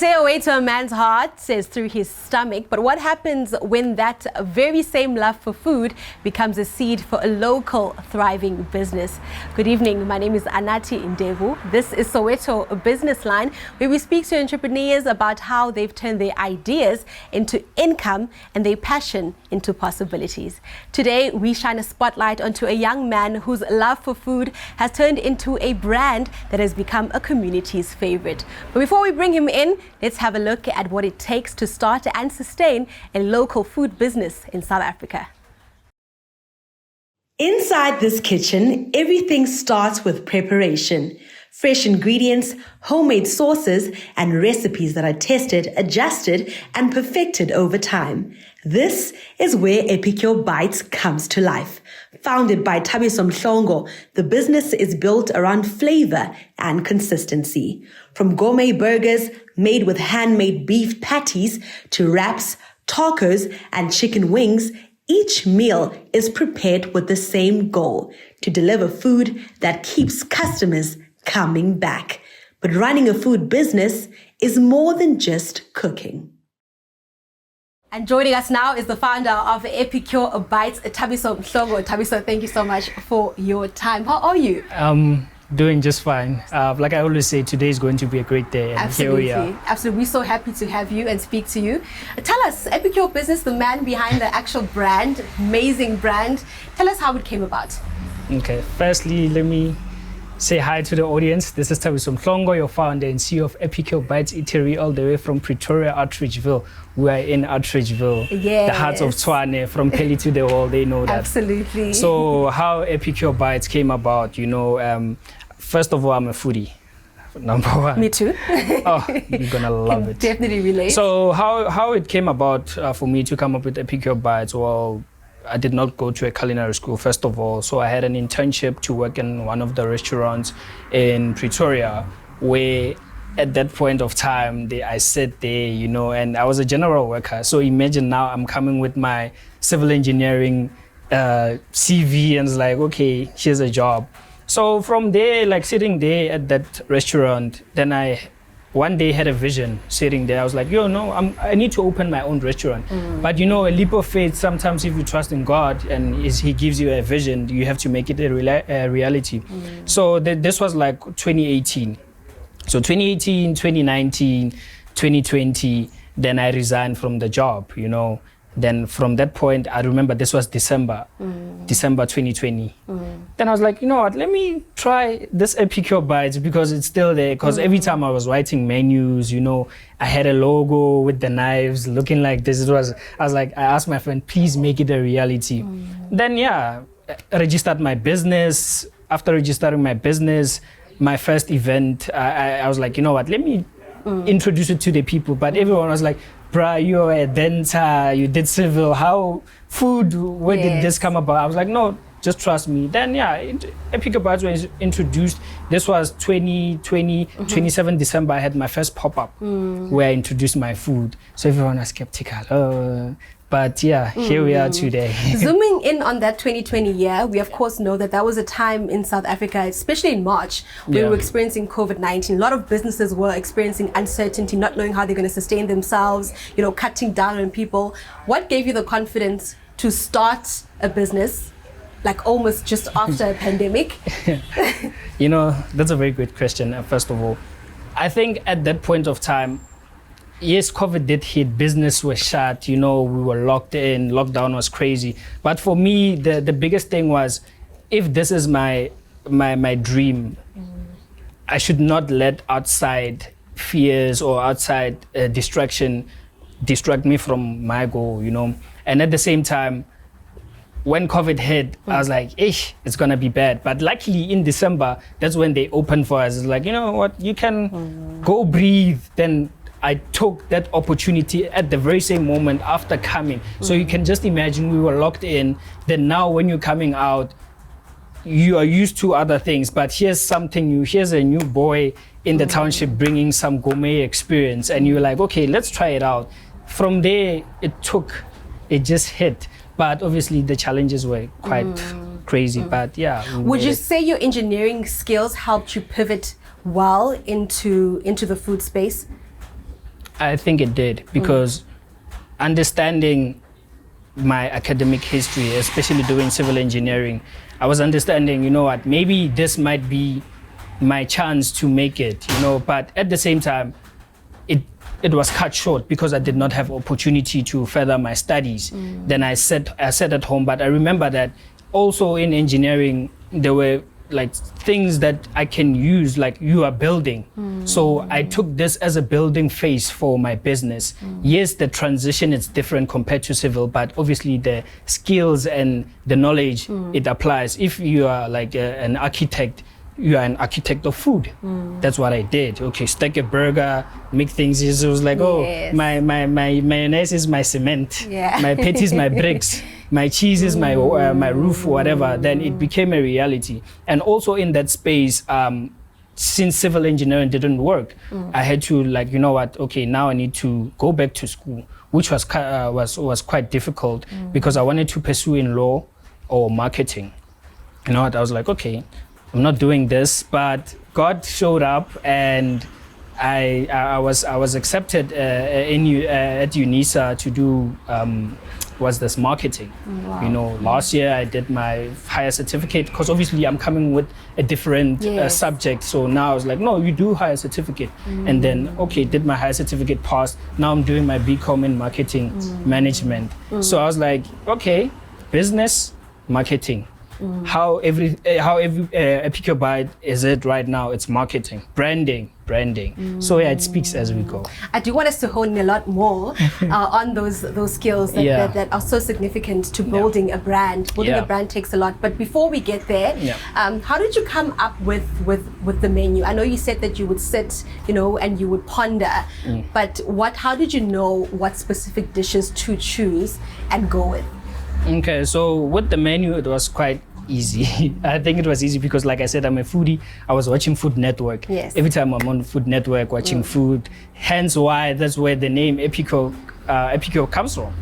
say a way to a man's heart says through his stomach, but what happens when that very same love for food becomes a seed for a local thriving business? Good evening, my name is Anathi Ndevu. This is Soweto Business Line, where we speak to entrepreneurs about how they've turned their ideas into income and their passion into possibilities. Today, we shine a spotlight onto a young man whose love for food has turned into a brand that has become a community's favorite. But before we bring him in, let's have a look at what it takes to start and sustain a local food business in South Africa. Inside this kitchen, everything starts with preparation. Fresh ingredients, homemade sauces, and recipes that are tested, adjusted, and perfected over time. This is where Epicure Bites comes to life. Founded by Thabiso Mhlongo, the business is built around flavor and consistency. From gourmet burgers made with handmade beef patties to wraps, tacos, and chicken wings, each meal is prepared with the same goal: to deliver food that keeps customers coming back. But running a food business is more than just cooking. And joining us now is the founder of Epicure Bites, Thabiso Mhlongo. Thabiso, thank you so much for your time. How are you? Doing just fine. Like I always say, today is going to be a great day. And Absolutely. Here we are. Absolutely. We're so happy to have you and speak to you. Tell us, Epicure Business, the man behind the actual brand, amazing brand. Tell us how it came about. Okay. Firstly, let me say hi to the audience. This is Thabiso Mhlongo, your founder and CEO of Epicure Bites Eatery, all the way from Pretoria, Outreachville. We are in Outreachville, the heart of Tshwane, from Pelly to the wall. They know that. Absolutely. So how Epicure Bites came about, first of all, I'm a foodie. Number one. Me too. Oh, you're gonna love it. Definitely relate. So how it came about for me to come up with Epicure Bites? Well, I did not go to a culinary school, first of all. So I had an internship to work in one of the restaurants in Pretoria, where at that point of time, I sat there, and I was a general worker. So imagine now I'm coming with my civil engineering CV and it's like, okay, here's a job. So from there, like sitting there at that restaurant, then I one day had a vision sitting there. I was like, I need to open my own restaurant. But a leap of faith, sometimes if you trust in God and He gives you a vision, you have to make it a reality. So this was like 2018. So 2018, 2019, 2020, then I resigned from the job, Then from that point, I remember this was December 2020. Then I was like, what, let me try this Epicure Bites because it's still there. Because every time I was writing menus, I had a logo with the knives looking like this. I asked my friend, please make it a reality. Then I registered my business. After registering my business, my first event, I was like, what, let me introduce it to the people. But everyone was like, bruh, you're a dentist, you did civil, how food, where did this come about? I was like, no, just trust me. Then Epicure Bites was introduced. This was 2020, 27 December, I had my first pop-up where I introduced my food. So everyone was skeptical. But here we are today. Zooming in on that 2020 year, we of course know that was a time in South Africa, especially in March, where we were experiencing COVID-19. A lot of businesses were experiencing uncertainty, not knowing how they're going to sustain themselves, cutting down on people. What gave you the confidence to start a business, like almost just after a pandemic? That's a very good question, first of all. I think at that point of time, yes, COVID did hit, business was shut, we were locked in, lockdown was crazy. But for me, the biggest thing was, if this is my dream, I should not let outside fears or outside distraction distract me from my goal, And at the same time, when COVID hit, I was like, it's gonna be bad. But luckily in December, that's when they opened for us. It's like, what, you can go breathe. Then I took that opportunity at the very same moment after coming. So you can just imagine we were locked in. Then now when you're coming out, you are used to other things, but here's something new. Here's a new boy in the township bringing some gourmet experience. And you're like, okay, let's try it out. From there, it just hit. But obviously the challenges were quite crazy, but Would you say your engineering skills helped you pivot well into the food space? I think it did, because understanding my academic history, especially doing civil engineering, I was understanding, you know what, maybe this might be my chance to make it, you know, but at the same time, it was cut short because I did not have opportunity to further my studies. Then I sat at home, but I remember that also in engineering, there were like things that I can use, like you are building. So I took this as a building phase for my business. Yes, the transition is different compared to civil, but obviously the skills and the knowledge, it applies. If you are like an architect, you are an architect of food. That's what I did. Okay, stack a burger, make things. It was like, oh, my mayonnaise is my cement. My patty is my bricks. My cheese is my roof, whatever. Then it became a reality. And also in that space, since civil engineering didn't work, I had to, like, you know what? Okay, now I need to go back to school, which was quite difficult because I wanted to pursue in law or marketing. You know what? I was like, okay, I'm not doing this, but God showed up, and I was accepted at UNISA to do marketing. You know, last year I did my higher certificate because obviously I'm coming with a different subject. So now I was like, no, you do higher certificate, and then okay, did my higher certificate, passed. Now I'm doing my BCom in marketing management. So I was like, okay, business, marketing. How every Epicure Byte is it right now? It's marketing, branding. So yeah, it speaks as we go. I do want us to hone in a lot more on those skills that are so significant to building a brand. Building a brand takes a lot. But before we get there, how did you come up with the menu? I know you said that you would sit, you know, and you would ponder. But how did you know what specific dishes to choose and go with? Okay, so with the menu, it was quite easy. I think it was easy because, like I said, I'm a foodie. I was watching Food Network. Every time I'm on Food Network watching food, hence why that's where the name Epicure comes from.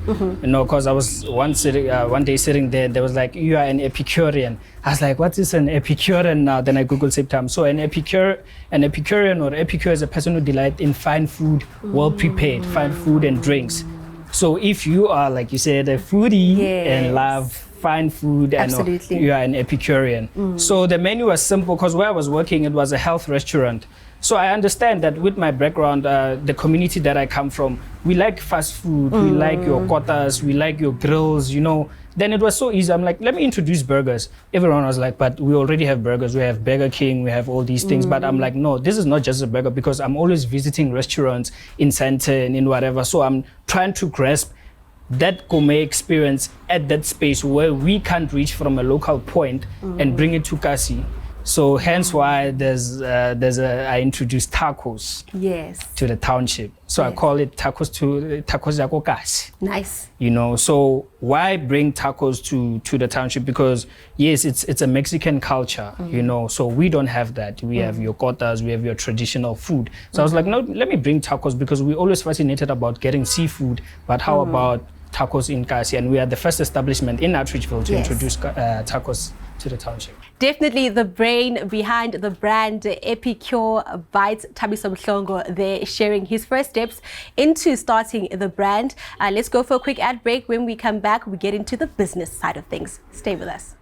You know, because I was one day sitting there was like, you are an Epicurean. I was like, what is an Epicurean now? Then I Googled same time. So an Epicurean or Epicure is a person who delights in fine food, well prepared, fine food and drinks. So if you are, like you said, a foodie and love fine food, and you are an Epicurean. So the menu was simple because where I was working, it was a health restaurant. So I understand that with my background, the community that I come from, we like fast food, we like your kotas, we like your grills, you know. Then it was so easy. I'm like, let me introduce burgers. Everyone was like, but we already have burgers. We have Burger King, we have all these things. But I'm like, no, this is not just a burger because I'm always visiting restaurants in Sandton, in whatever. So I'm trying to grasp that gourmet experience at that space where we can't reach from a local point and bring it to Kasi. So hence why I introduced tacos to the township. So I call it tacos yako Kasi. Nice. You know, so why bring tacos to the township? Because yes, it's a Mexican culture, you know, so we don't have that. We have your kotas, we have your traditional food. So I was like, no, let me bring tacos because we're always fascinated about getting seafood, but how about tacos in Kasi? And we are the first establishment in Outreachville to introduce tacos to the township. Definitely the brain behind the brand Epicure Bytes, Thabiso Mhlongo there sharing his first steps into starting the brand. Let's go for a quick ad break. When we come back, we get into the business side of things. Stay with us.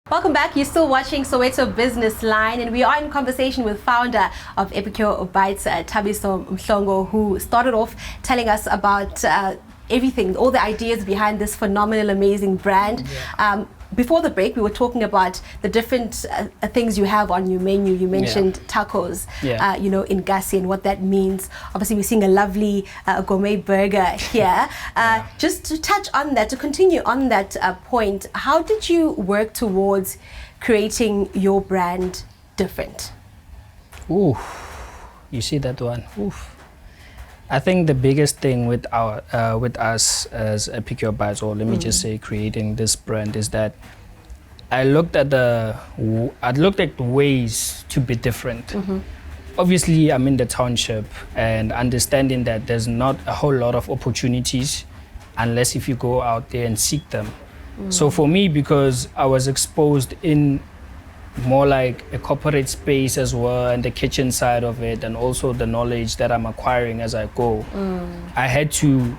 Welcome back. You're still watching Soweto Business Line, and we are in conversation with founder of Epicure Bytes, Thabiso Mhlongo, who started off telling us about everything, all the ideas behind this phenomenal, amazing brand. Before the break, we were talking about the different things you have on your menu. You mentioned tacos, you know, in Gasi and what that means. Obviously, we're seeing a lovely gourmet burger here. Just to touch on that, to continue on that point, how did you work towards creating your brand different? Ooh, you see that one? Oof. I think the biggest thing with us as Epicure Bytes, or let me just say creating this brand, is that I looked at ways to be different. Obviously, I'm in the township and understanding that there's not a whole lot of opportunities unless if you go out there and seek them. So for me, because I was exposed in more like a corporate space as well, and the kitchen side of it, and also the knowledge that I'm acquiring as I go. I had to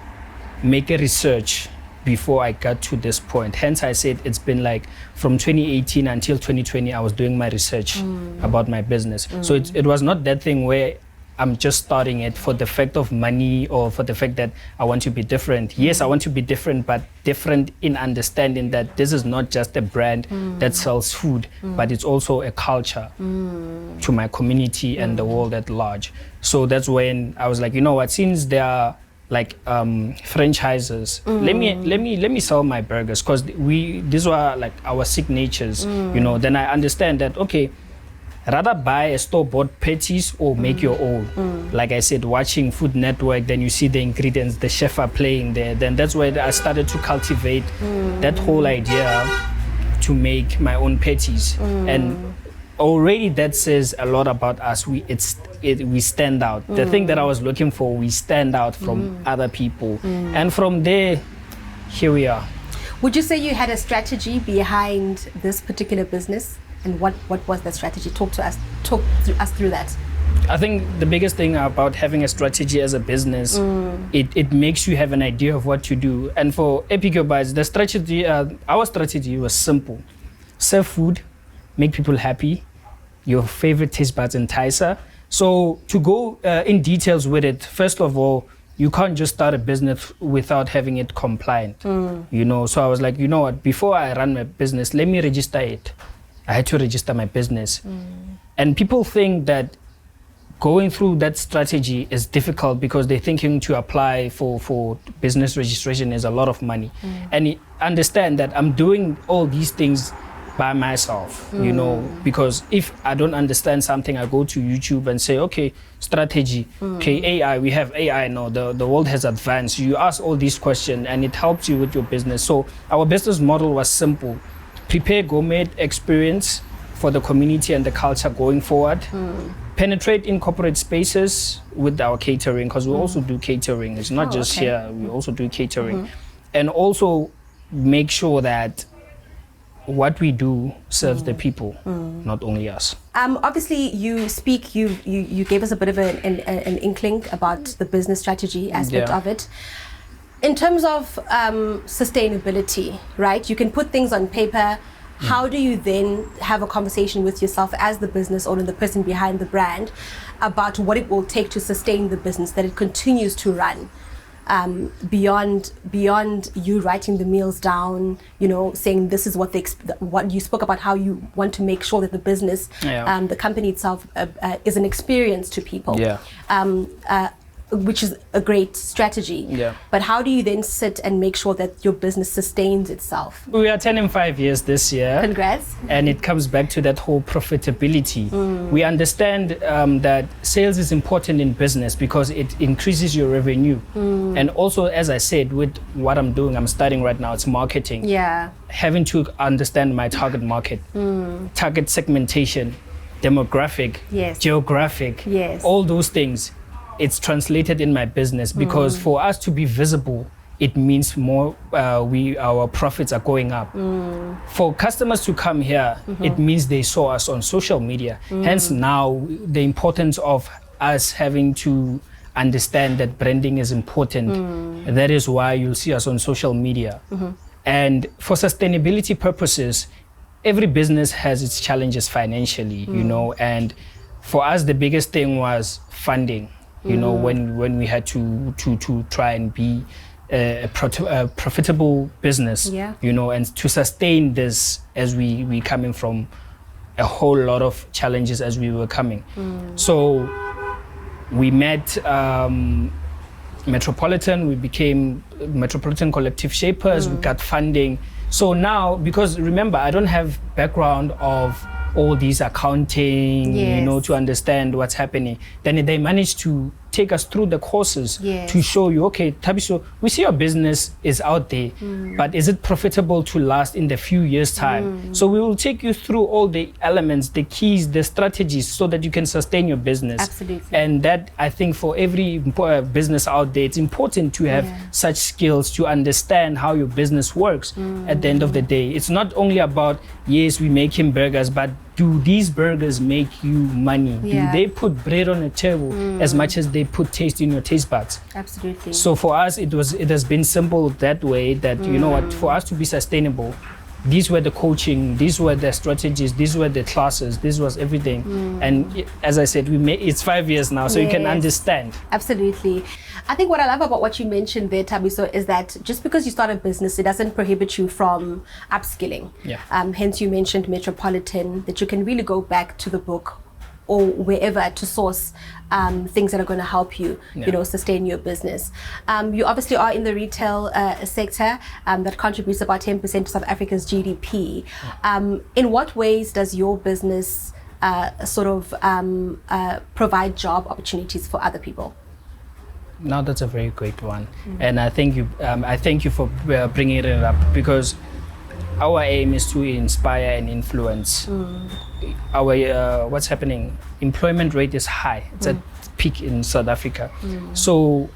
make a research before I got to this point. Hence, I said it's been like from 2018 until 2020, I was doing my research about my business. So it was not that thing where I'm just starting it for the fact of money or for the fact that I want to be different. Yes, I want to be different, but different in understanding that this is not just a brand that sells food, but it's also a culture to my community and the world at large. So that's when I was like, you know what, since there are like franchises, let me sell my burgers, because these were like our signatures, you know. Then I understand that, okay, rather buy a store-bought patties or make your own. Like I said, watching Food Network, then you see the ingredients, the chef are playing there. Then that's where I started to cultivate that whole idea to make my own patties. And already that says a lot about us. We stand out. The thing that I was looking for, we stand out from other people. And from there, here we are. Would you say you had a strategy behind this particular business? And what was the strategy? Talk us through that. I think the biggest thing about having a strategy as a business, it makes you have an idea of what to do. And for Epicure Bites, the strategy, our strategy was simple: serve food, make people happy, your favorite taste buds enticer. So to go in details with it, first of all, you can't just start a business without having it compliant. You know, so I was like, you know what? Before I run my business, let me register it. I had to register my business. And people think that going through that strategy is difficult because they're thinking to apply for business registration is a lot of money. And understand that I'm doing all these things by myself, you know, because if I don't understand something, I go to YouTube and say, okay, strategy, okay, AI, we have AI now, the world has advanced. You ask all these questions and it helps you with your business. So our business model was simple: prepare gourmet experience for the community and the culture going forward. Penetrate in corporate spaces with our catering, because we also do catering. It's not just here, we also do catering. And also make sure that what we do serves the people, not only us. Obviously, you gave us a bit of an inkling about the business strategy aspect of it. In terms of sustainability, right? You can put things on paper. How do you then have a conversation with yourself as the business owner, the person behind the brand, about what it will take to sustain the business, that it continues to run? Beyond you writing the meals down, you know, saying this is what you spoke about, how you want to make sure that the business, the company itself is an experience to people. Which is a great strategy. But how do you then sit and make sure that your business sustains itself? We are turning 5 years this year. Congrats. And it comes back to that whole profitability. We understand that sales is important in business because it increases your revenue. And also, as I said, with what I'm doing, I'm starting right now, it's marketing. Having to understand my target market, target segmentation, demographic, geographic, all those things. It's translated in my business because for us to be visible, it means more our profits are going up. For customers to come here, it means they saw us on social media. Hence now the importance of us having to understand that branding is important. That is why you'll see us on social media. And for sustainability purposes, every business has its challenges financially, you know, and for us the biggest thing was funding. You know, when we had to try and be a profitable business, you know, and to sustain this as we coming from a whole lot of challenges as we were coming. So we met Metropolitan, we became Metropolitan Collective Shapers, we got funding. So now, because remember, I don't have background of all these accounting, you know, to understand what's happening. Then they managed to take us through the courses to show you, okay, Thabiso, we see your business is out there, but is it profitable to last in the few years' time? So we will take you through all the elements, the keys, the strategies, so that you can sustain your business. Absolutely. And that, I think, for every business out there, it's important to have such skills to understand how your business works at the end of the day. It's not only about, yes, we make him burgers, but do these burgers make you money? Yeah. Do they put bread on the table as much as they put taste in your taste buds? Absolutely. So for us, it has been simple that way that, you know what, for us to be sustainable, these were the coaching, these were the strategies, these were the classes, this was everything. And as I said, it's 5 years now, so you can understand. Absolutely. I think what I love about what you mentioned there, Thabiso, is that just because you start a business, it doesn't prohibit you from upskilling. Yeah. Hence you mentioned Metropolitan, that you can really go back to the book or wherever to source things that are going to help you, you know, sustain your business. You obviously are in the retail sector that contributes about 10% to South Africa's GDP. In what ways does your business provide job opportunities for other people? Now that's a very great one, and I thank you for bringing it up, because our aim is to inspire and influence. Our what's happening? Employment rate is high. It's at peak in South Africa. So,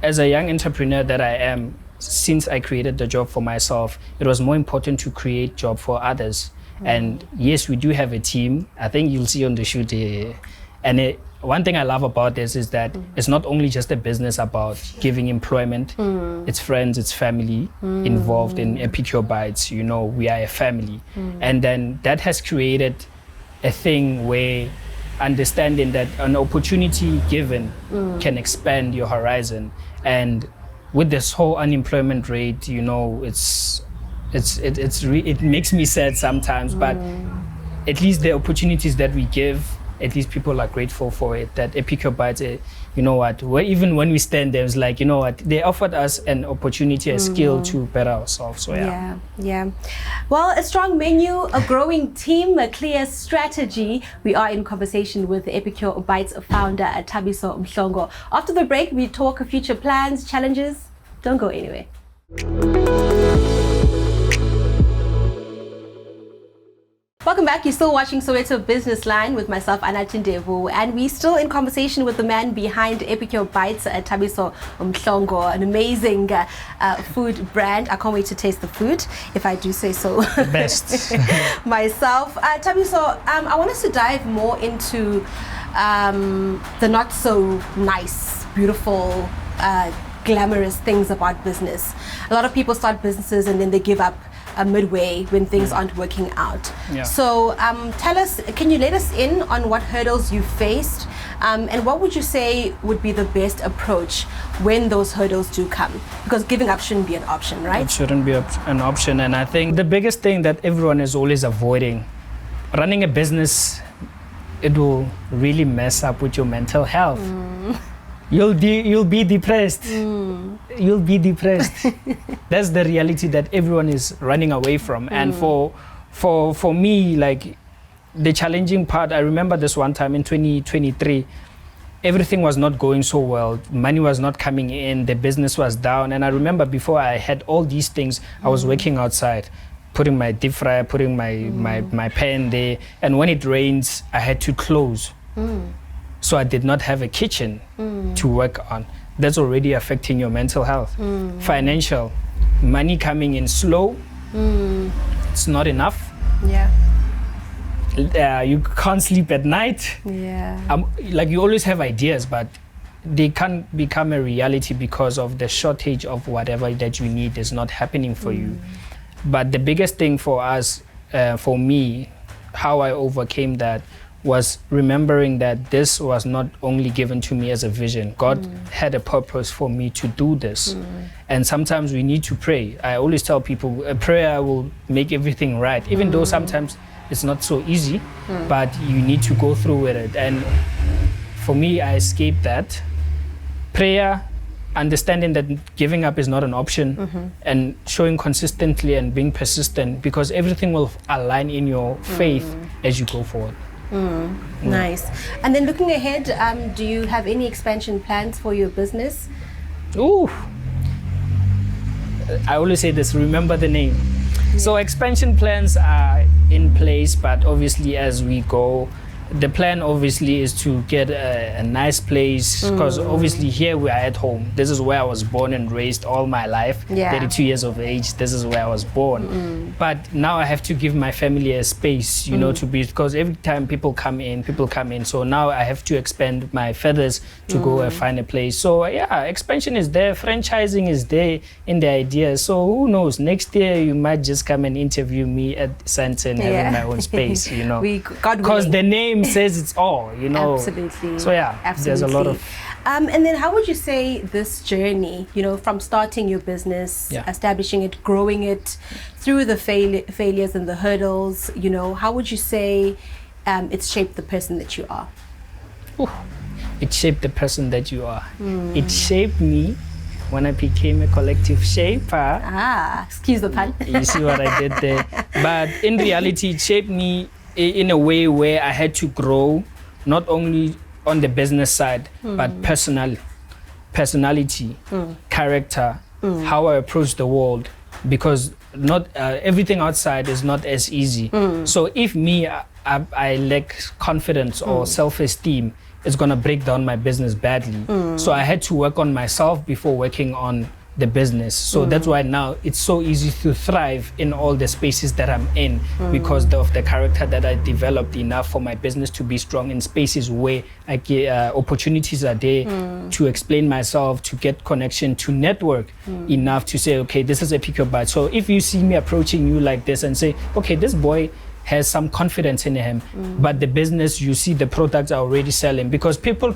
as a young entrepreneur that I am, since I created the job for myself, it was more important to create job for others. And yes, we do have a team. I think you'll see on the shoot here. And one thing I love about this is that it's not only just a business about giving employment, it's friends, it's family involved in Epicure Bites. You know, we are a family. And then that has created a thing where understanding that an opportunity given can expand your horizon. And with this whole unemployment rate, you know, it makes me sad sometimes, but at least the opportunities that we give, at least people are grateful for it. That Epicure Bites, you know what, even when we stand there, it's like, you know what, they offered us an opportunity, a skill to better ourselves. So yeah. Well, a strong menu, a growing team, a clear strategy. We are in conversation with Epicure Bites founder Thabiso Mhlongo. After the break, we talk future plans, challenges. Don't go anywhere. Welcome back. You're still watching Soweto Business Line with myself, Anathi Ndevu, and we're still in conversation with the man behind Epicure Bites, Thabiso Mhlongo, an amazing food brand. I can't wait to taste the food, if I do say so Best. myself. Thabiso, I want us to dive more into the not so nice, beautiful, glamorous things about business. A lot of people start businesses and then they give up midway when things aren't working out. So tell us, can you let us in on what hurdles you faced, and what would you say would be the best approach when those hurdles do come? Because giving up shouldn't be an option, right? It shouldn't be an option. And I think the biggest thing that everyone is always avoiding, running a business, it will really mess up with your mental health. You'll be depressed. You'll be depressed. That's the reality that everyone is running away from. And for me, like, the challenging part, I remember this one time in 2023, everything was not going so well. Money was not coming in. The business was down. And I remember before I had all these things, I was working outside, putting my deep fryer, putting my pan there. And when it rains, I had to close. So I did not have a kitchen to work on. That's already affecting your mental health. Financial, money coming in slow. It's not enough. You can't sleep at night. Like, you always have ideas, but they can't become a reality because of the shortage of whatever that you need is not happening for you. But the biggest thing for us, for me, how I overcame that was remembering that this was not only given to me as a vision. God had a purpose for me to do this. And sometimes we need to pray. I always tell people, a prayer will make everything right, even though sometimes it's not so easy, but you need to go through with it. And for me, I escaped that. Prayer, understanding that giving up is not an option, and showing consistently and being persistent, because everything will align in your faith as you go forward. Nice. And then looking ahead, do you have any expansion plans for your business? Ooh. I always say this, remember the name. So expansion plans are in place, but obviously as we go, the plan obviously is to get a nice place, because obviously here we are at home. This is where I was born and raised all my life. 32 years of age, this is where I was born. But now I have to give my family a space, you know, to be, because every time people come in. So now I have to expand my feathers to go and find a place. So yeah, expansion is there, franchising is there in the idea. So who knows, next year you might just come and interview me at Santa and having my own space, you know. Because the name says it's all, you know. Absolutely. So yeah, there's a lot of. And then how would you say this journey, you know, from starting your business, establishing it, growing it, through the failures and the hurdles, you know, how would you say it's shaped the person that you are? It shaped the person that you are. It shaped me when I became a collective shaper. Excuse the pun. You see what I did there? But in reality, it shaped me in a way where I had to grow, not only on the business side, but personality, character, how I approach the world, because not everything outside is not as easy. So if I lack confidence or self-esteem, it's gonna break down my business badly. So I had to work on myself before working on the business. So that's why now it's so easy to thrive in all the spaces that I'm in, because of the character that I developed enough for my business to be strong in spaces where I get opportunities are there to explain myself, to get connection, to network enough to say, okay, this is Epicure Bites. So if you see me approaching you like this and say, okay, this boy has some confidence in him, but the business, you see the products are already selling, because people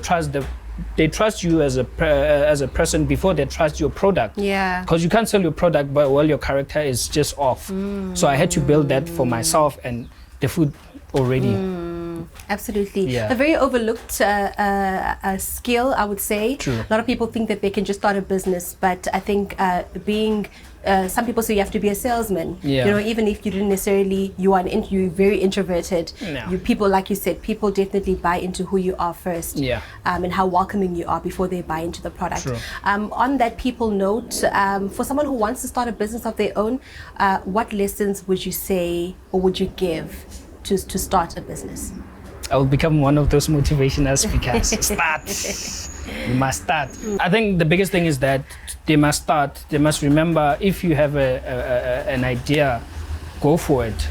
they trust you as a person before they trust your product. Yeah. Because you can't sell your product, but your character is just off. So I had to build that for myself, and the food already. Absolutely. Yeah. A very overlooked skill, I would say. True. A lot of people think that they can just start a business, but I think some people say you have to be a salesman. Yeah. You know, even if you didn't necessarily, you're very introverted. Yeah. People, like you said, people definitely buy into who you are first. Yeah. And how welcoming you are before they buy into the product. True. On that people note, for someone who wants to start a business of their own, what lessons would you say or would you give to start a business? I will become one of those motivational speakers. You must start. I think the biggest thing is that they must start. They must remember, if you have an idea, go for it.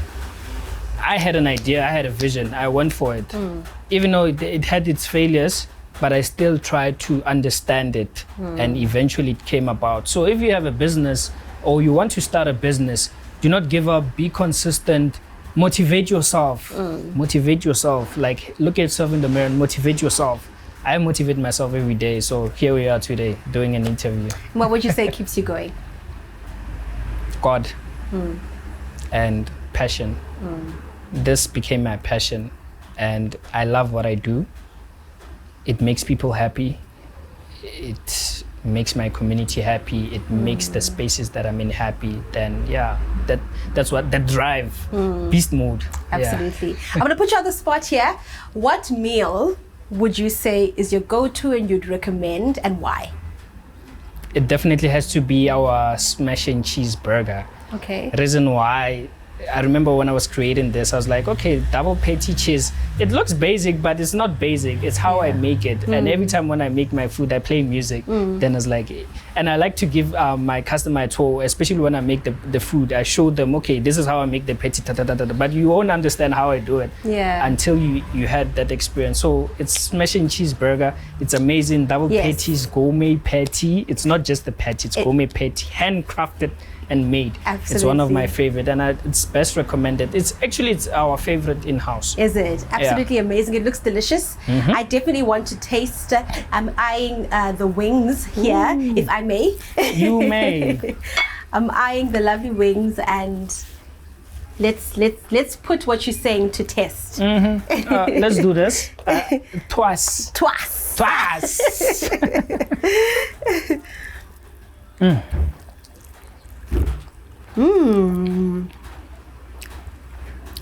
I had an idea, I had a vision, I went for it. Even though it had its failures, but I still tried to understand it, and eventually it came about. So if you have a business or you want to start a business, do not give up, be consistent. Motivate yourself. Motivate yourself. Like, look at yourself in the mirror and motivate yourself. I motivate myself every day. So here we are today doing an interview. What would you say keeps you going? God and passion. This became my passion, and I love what I do. It makes people happy. It makes my community happy. It makes the spaces that I'm in happy. Then yeah, that's what that drive, beast mode. Absolutely. Yeah. I'm gonna put you on the spot here. What meal would you say is your go-to and you'd recommend, and why? It definitely has to be our smashing cheeseburger. Okay. Reason why, I remember when I was creating this, I was like, okay, double patty cheese. It looks basic, but it's not basic. It's how I make it. And every time when I make my food, I play music. Then I was like, and I like to give my customer a tour, especially when I make the food. I show them, okay, this is how I make the patty, but you won't understand how I do it until you had that experience. So it's smashing cheeseburger. It's amazing. Double patties, gourmet patty. It's not just the patty, it's gourmet patty, handcrafted and made. Absolutely. It's one of my favorite, and it's best recommended. It's our favorite in-house. Is it? Absolutely amazing. It looks delicious. I definitely want to taste. I'm eyeing the wings here, if I may. You may. I'm eyeing the lovely wings, and let's put what you're saying to test. Let's do this. Twice.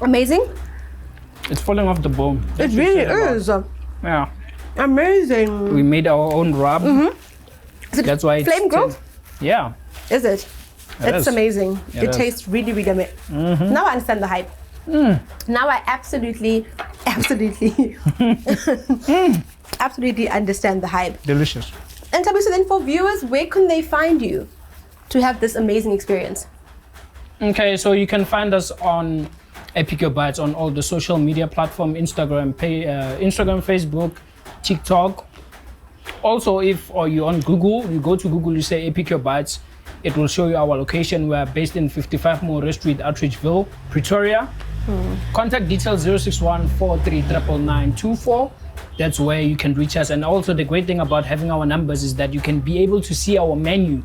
Amazing. It's falling off the bone. It really is. Yeah. Amazing. We made our own rub. That's why it's flame grilled? Yeah. Is it? It's amazing. It is. tastes really, really amazing. Now I understand the hype. Now I absolutely Absolutely. Absolutely understand the hype. Delicious. And Tabiso, then for viewers, where can they find you to have this amazing experience? Okay, so you can find us on Epicure Bites on all the social media platforms, Instagram, Facebook, TikTok. Also, if you're on Google, you go to Google, you say Epicure Bites, it will show you our location. We are based in 55 Moore Street, Outreachville, Pretoria. Contact details 061-439924. That's where you can reach us. And also the great thing about having our numbers is that you can be able to see our menu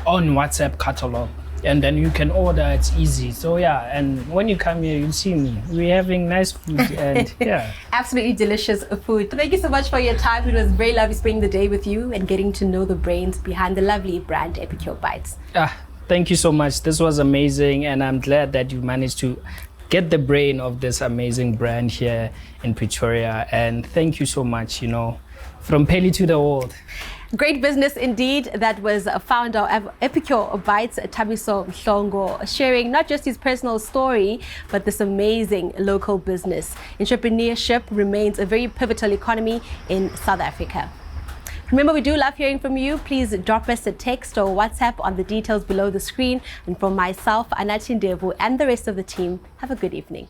on WhatsApp catalog. And then you can order, it's easy. So yeah, and when you come here, you'll see me. We're having nice food and yeah. Absolutely delicious food. Thank you so much for your time. It was very lovely spending the day with you and getting to know the brains behind the lovely brand Epicure Bites. Thank you so much. This was amazing, and I'm glad that you managed to get the brain of this amazing brand here in Pretoria. And thank you so much, from Peli to the world. Great business indeed. That was a founder of Epicure Bites, Thabiso Mhlongo, sharing not just his personal story, but this amazing local business. Entrepreneurship remains a very pivotal economy in South Africa. Remember, we do love hearing from you. Please drop us a text or WhatsApp on the details below the screen. And from myself, Anathi Ndevu, and the rest of the team, have a good evening.